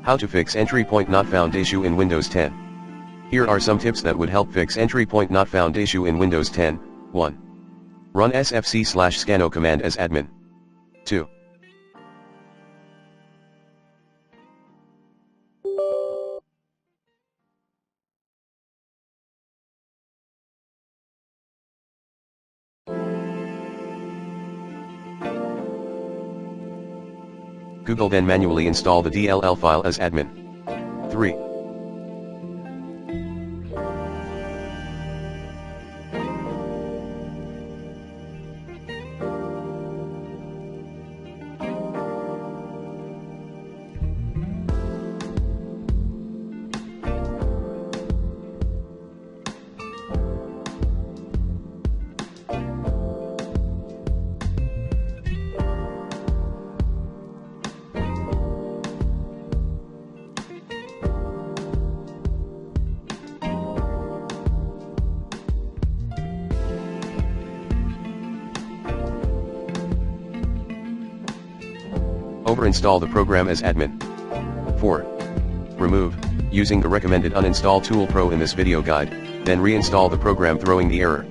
How to fix entry point not found issue in Windows 10. Here are some tips that would help fix entry point not found issue in Windows 10. 1. Run sfc/scanno command as admin. 2. Google then manually install the DLL file as admin. 3. Overinstall the program as admin. 4. Remove, using the recommended Uninstall Tool Pro in this video guide, then reinstall the program throwing the error.